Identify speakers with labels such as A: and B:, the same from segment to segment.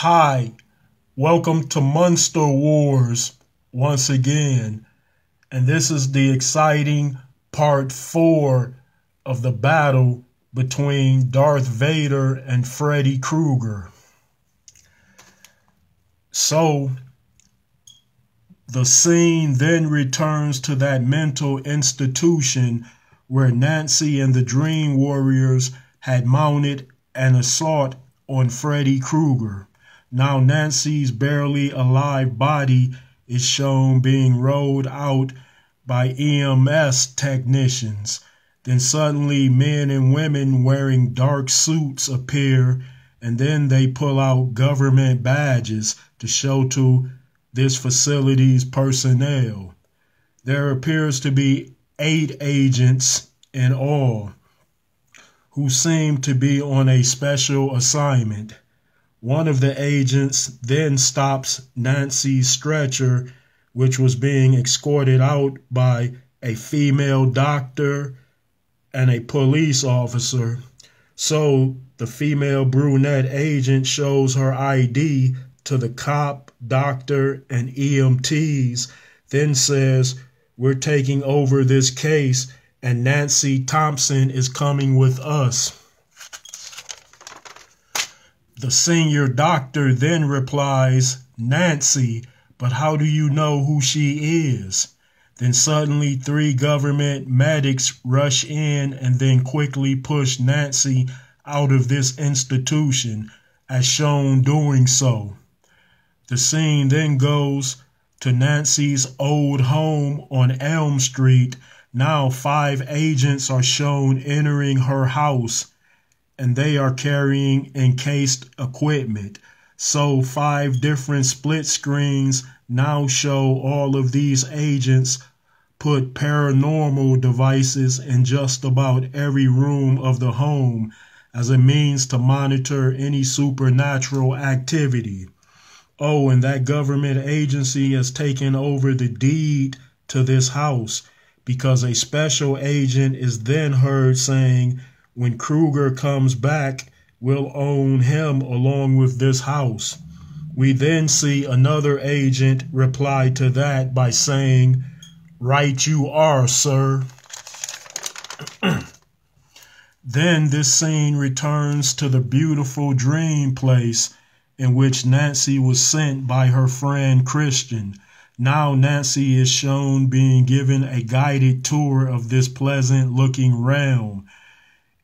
A: Hi, welcome to Monster Wars once again, and this is the exciting part 4 of the battle between Darth Vader and Freddy Krueger. So, the scene then returns to that mental institution where Nancy and the Dream Warriors had mounted an assault on Freddy Krueger. Now Nancy's barely alive body is shown being rolled out by EMS technicians. Then suddenly men and women wearing dark suits appear, and then they pull out government badges to show to this facility's personnel. There appears to be 8 agents in all who seem to be on a special assignment. One of the agents then stops Nancy's stretcher, which was being escorted out by a female doctor and a police officer. So the female brunette agent shows her ID to the cop, doctor, and EMTs, then says, "We're taking over this case and Nancy Thompson is coming with us." The senior doctor then replies, "Nancy, but how do you know who she is?" Then suddenly 3 government medics rush in and then quickly push Nancy out of this institution, as shown doing so. The scene then goes to Nancy's old home on Elm Street. Now 5 agents are shown entering her house, and they are carrying encased equipment. So 5 different split screens now show all of these agents put paranormal devices in just about every room of the home as a means to monitor any supernatural activity. Oh, and that government agency has taken over the deed to this house, because a special agent is then heard saying, "When Krueger comes back, we'll own him along with this house." We then see another agent reply to that by saying, "Right you are, sir." Then this scene returns to the beautiful dream place in which Nancy was sent by her friend Christian. Now Nancy is shown being given a guided tour of this pleasant looking realm.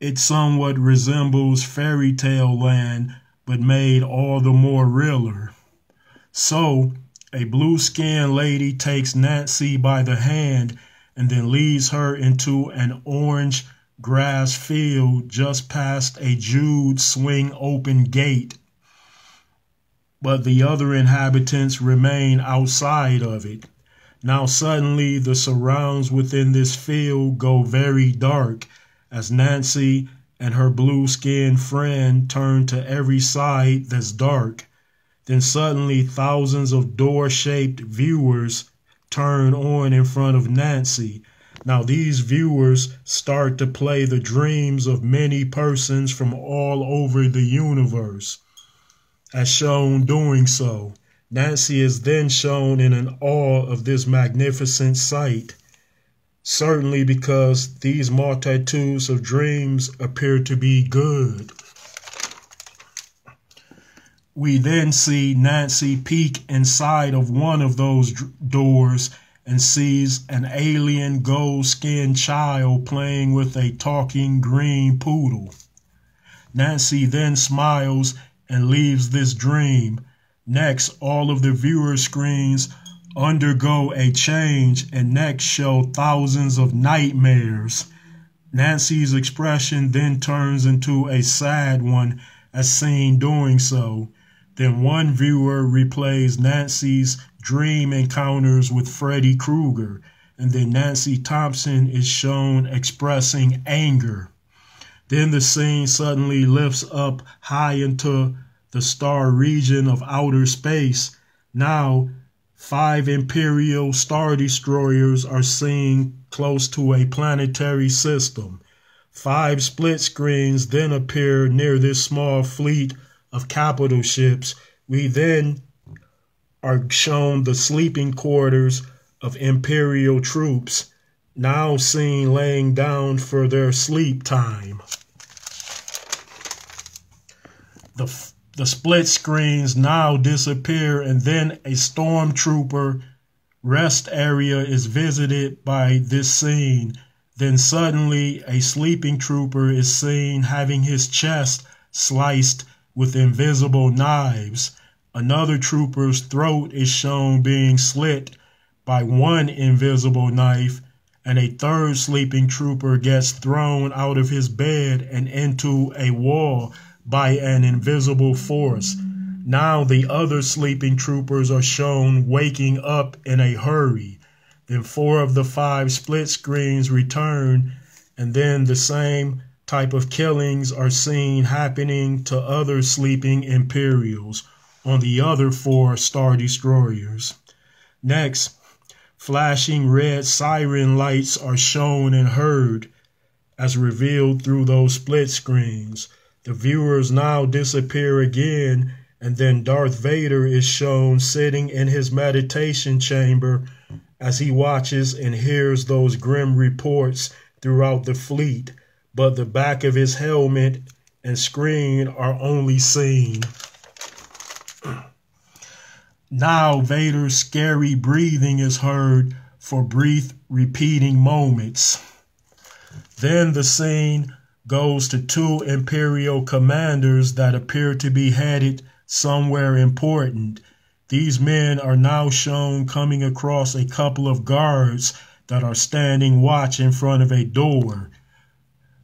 A: It somewhat resembles fairy tale land, but made all the more realer. So, a blue-skinned lady takes Nancy by the hand and then leads her into an orange grass field just past a jeweled swing open gate. But the other inhabitants remain outside of it. Now suddenly the surrounds within this field go very dark, as Nancy and her blue-skinned friend turn to every side that's dark. Then suddenly thousands of door-shaped viewers turn on in front of Nancy. Now these viewers start to play the dreams of many persons from all over the universe. As shown doing so, Nancy is then shown in an awe of this magnificent sight. Certainly because these multitudes of dreams appear to be good. We then see Nancy peek inside of one of those doors and sees an alien gold-skinned child playing with a talking green poodle. Nancy then smiles and leaves this dream. Next, all of the viewer screens undergo a change and next show thousands of nightmares. Nancy's expression then turns into a sad one as seen doing so. Then one viewer replays Nancy's dream encounters with Freddy Krueger, and then Nancy Thompson is shown expressing anger. Then the scene suddenly lifts up high into the star region of outer space. Now 5 Imperial Star Destroyers are seen close to a planetary system. 5 split screens then appear near this small fleet of capital ships, We then are shown the sleeping quarters of Imperial troops, now seen laying down for their sleep time. The split screens now disappear, and then a stormtrooper rest area is visited by this scene. Then suddenly a sleeping trooper is seen having his chest sliced with invisible knives. Another trooper's throat is shown being slit by one invisible knife, and a third sleeping trooper gets thrown out of his bed and into a wall by an invisible force. Now the other sleeping troopers are shown waking up in a hurry. Then 4 of the 5 split screens return, and then the same type of killings are seen happening to other sleeping Imperials on the other 4 Star Destroyers. Next, flashing red siren lights are shown and heard as revealed through those split screens. The viewers now disappear again, and then Darth Vader is shown sitting in his meditation chamber as he watches and hears those grim reports throughout the fleet, but the back of his helmet and screen are only seen. Now Vader's scary breathing is heard for brief repeating moments. Then the scene goes to 2 Imperial commanders that appear to be headed somewhere important. These men are now shown coming across a couple of guards that are standing watch in front of a door.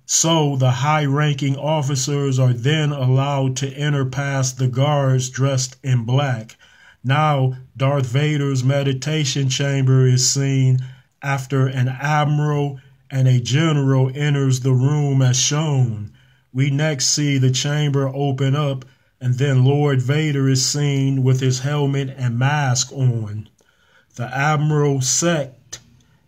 A: So the high-ranking officers are then allowed to enter past the guards dressed in black. Now Darth Vader's meditation chamber is seen after an admiral and a general enters the room as shown. We next see the chamber open up, and then Lord Vader is seen with his helmet and mask on. The Admiral Sect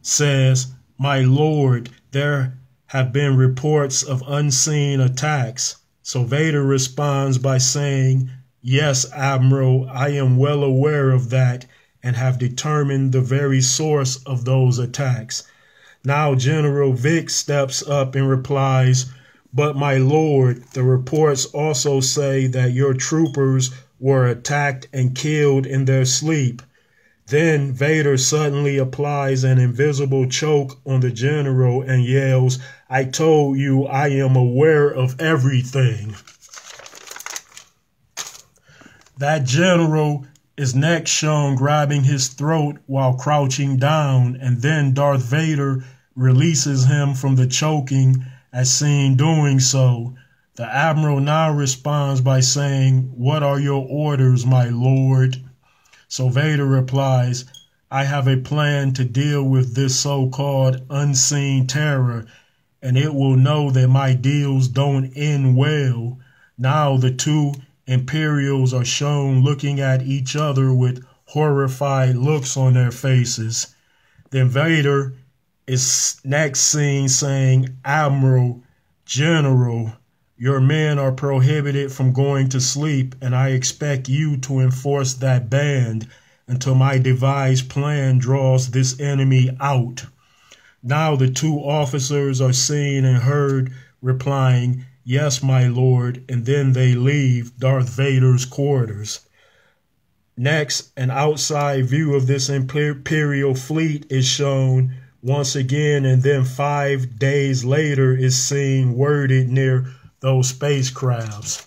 A: says, "My lord, there have been reports of unseen attacks." So Vader responds by saying, "Yes, Admiral, I am well aware of that and have determined the very source of those attacks." Now General Vic steps up and replies, "But my lord, the reports also say that your troopers were attacked and killed in their sleep." Then Vader suddenly applies an invisible choke on the general and yells, "I told you I am aware of everything." That general is next shown grabbing his throat while crouching down, and then Darth Vader releases him from the choking as seen doing so. The Admiral now responds by saying, "What are your orders, my lord?" So Vader replies, "I have a plan to deal with this so-called unseen terror, and it will know that my deals don't end well." Now the 2 Imperials are shown looking at each other with horrified looks on their faces. Then Vader is next seen saying, "Admiral, General, your men are prohibited from going to sleep, and I expect you to enforce that ban until my devised plan draws this enemy out." Now the 2 officers are seen and heard replying, "Yes, my lord," and then they leave Darth Vader's quarters. Next, an outside view of this Imperial fleet is shown once again, and then 5 days later is seen worded near those spacecrafts.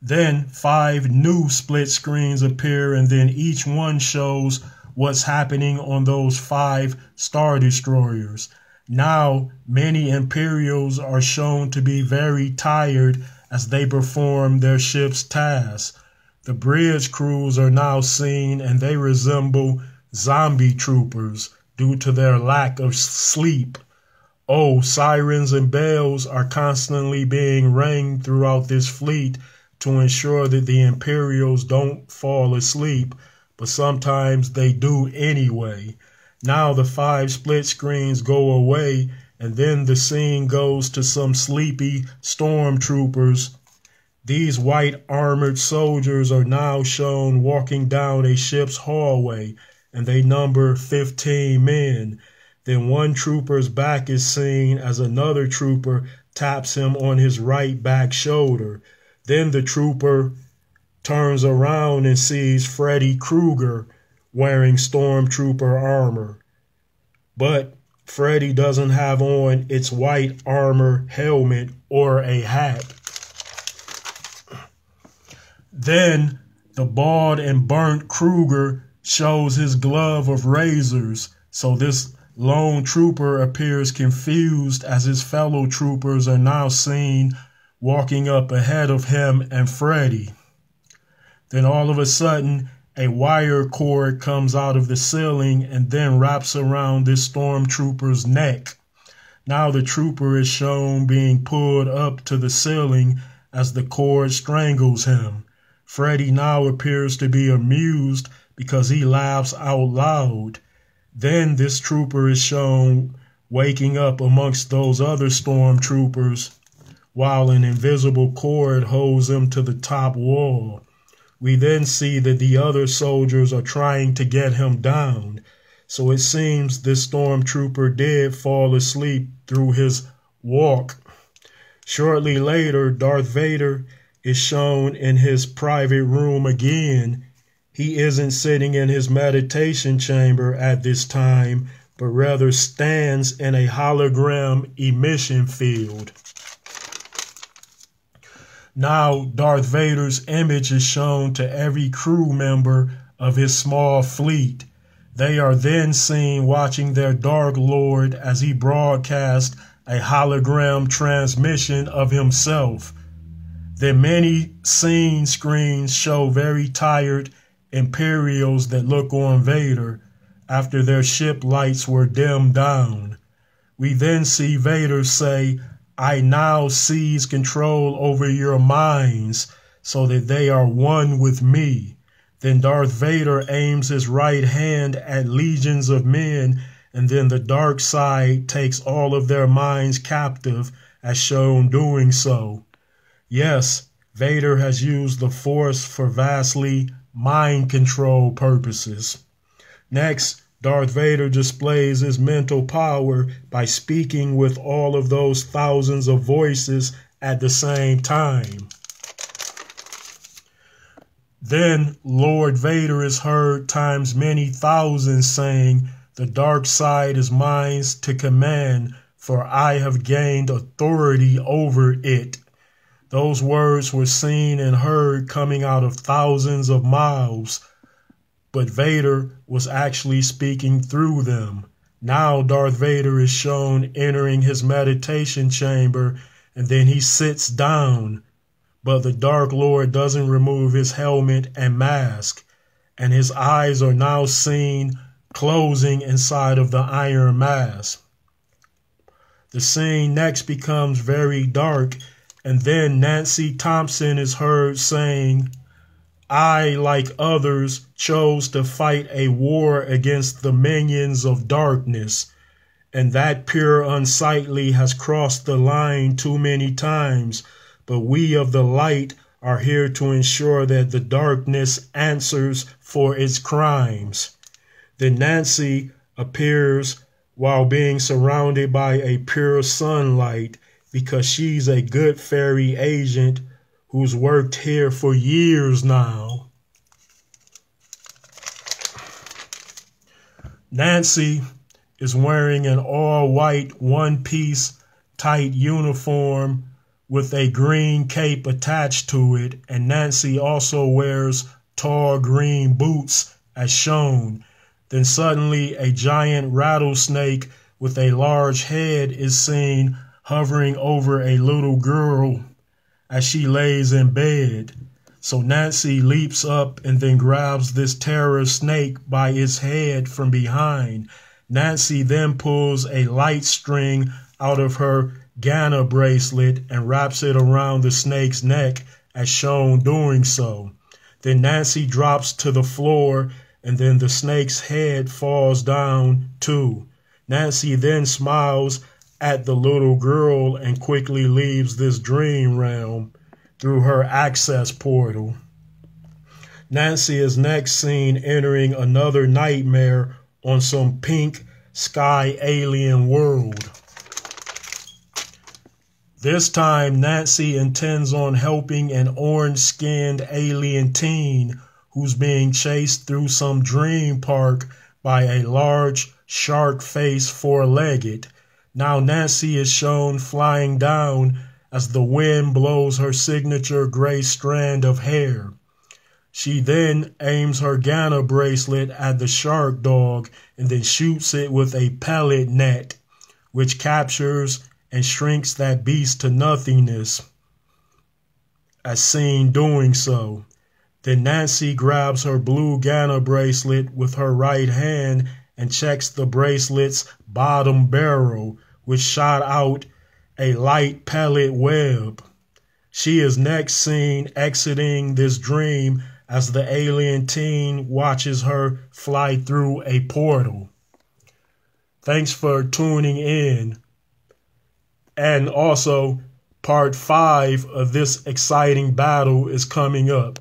A: Then 5 new split screens appear, and then each one shows what's happening on those 5 Star Destroyers. Now many Imperials are shown to be very tired as they perform their ship's tasks. The bridge crews are now seen, and they resemble zombie troopers due to their lack of sleep. Oh, sirens and bells are constantly being rang throughout this fleet to ensure that the Imperials don't fall asleep, but sometimes they do anyway. Now the 5 split screens go away, and then the scene goes to some sleepy stormtroopers These white armored soldiers are now shown walking down a ship's hallway, and they number 15 men. Then one trooper's back is seen as another trooper taps him on his right back shoulder. Then the trooper turns around and sees Freddy Krueger wearing stormtrooper armor. But Freddy doesn't have on its white armor helmet or a hat. Then the bald and burnt Krueger shows his glove of razors, so this lone trooper appears confused as his fellow troopers are now seen walking up ahead of him and Freddy. Then all of a sudden, a wire cord comes out of the ceiling and then wraps around this stormtrooper's neck. Now the trooper is shown being pulled up to the ceiling as the cord strangles him. Freddy now appears to be amused because he laughs out loud. Then this trooper is shown waking up amongst those other stormtroopers while an invisible cord holds him to the top wall. We then see that the other soldiers are trying to get him down. So it seems this stormtrooper did fall asleep through his walk. Shortly later, Darth Vader is shown in his private room again. He isn't sitting in his meditation chamber at this time, but rather stands in a hologram emission field. Now, Darth Vader's image is shown to every crew member of his small fleet. They are then seen watching their Dark Lord as he broadcasts a hologram transmission of himself. Then many scene screens show very tired Imperials that look on Vader after their ship lights were dimmed down. We then see Vader say, "I now seize control over your minds so that they are one with me." Then Darth Vader aims his right hand at legions of men, and then the dark side takes all of their minds captive, as shown doing so. Yes, Vader has used the Force for vastly mind control purposes. Next, Darth Vader displays his mental power by speaking with all of those thousands of voices at the same time. Then Lord Vader is heard times many thousands saying, "The dark side is mine to command, for I have gained authority over it." Those words were seen and heard coming out of thousands of mouths, but Vader was actually speaking through them. Now Darth Vader is shown entering his meditation chamber, and then he sits down, but the Dark Lord doesn't remove his helmet and mask, and his eyes are now seen closing inside of the iron mask. The scene next becomes very dark, and then Nancy Thompson is heard saying, "I, like others, chose to fight a war against the minions of darkness, and that pure unsightly has crossed the line too many times, but we of the light are here to ensure that the darkness answers for its crimes." Then Nancy appears while being surrounded by a pure sunlight, because she's a good fairy agent who's worked here for years now. Nancy is wearing an all-white one-piece tight uniform with a green cape attached to it, and Nancy also wears tall green boots as shown. Then suddenly a giant rattlesnake with a large head is seen hovering over a little girl as she lays in bed. So Nancy leaps up and then grabs this terror snake by its head from behind. Nancy then pulls a light string out of her Ghana bracelet and wraps it around the snake's neck, as shown doing so. Then Nancy drops to the floor, and then the snake's head falls down too. Nancy then smiles at the little girl and quickly leaves this dream realm. through her access portal. Nancy is next seen entering another nightmare on some pink sky alien world. This time, Nancy intends on helping an orange-skinned alien teen who's being chased through some dream park by a large, shark-faced four-legged. Now Nancy is shown flying down as the wind blows her signature gray strand of hair. She then aims her Ghana bracelet at the shark dog and then shoots it with a pellet net, which captures and shrinks that beast to nothingness, as seen doing so. Then Nancy grabs her blue Ghana bracelet with her right hand and checks the bracelet's bottom barrel, which shot out a light pellet web. She is next seen exiting this dream as the alien teen watches her fly through a portal. Thanks for tuning in. And also, part 5 of this exciting battle is coming up.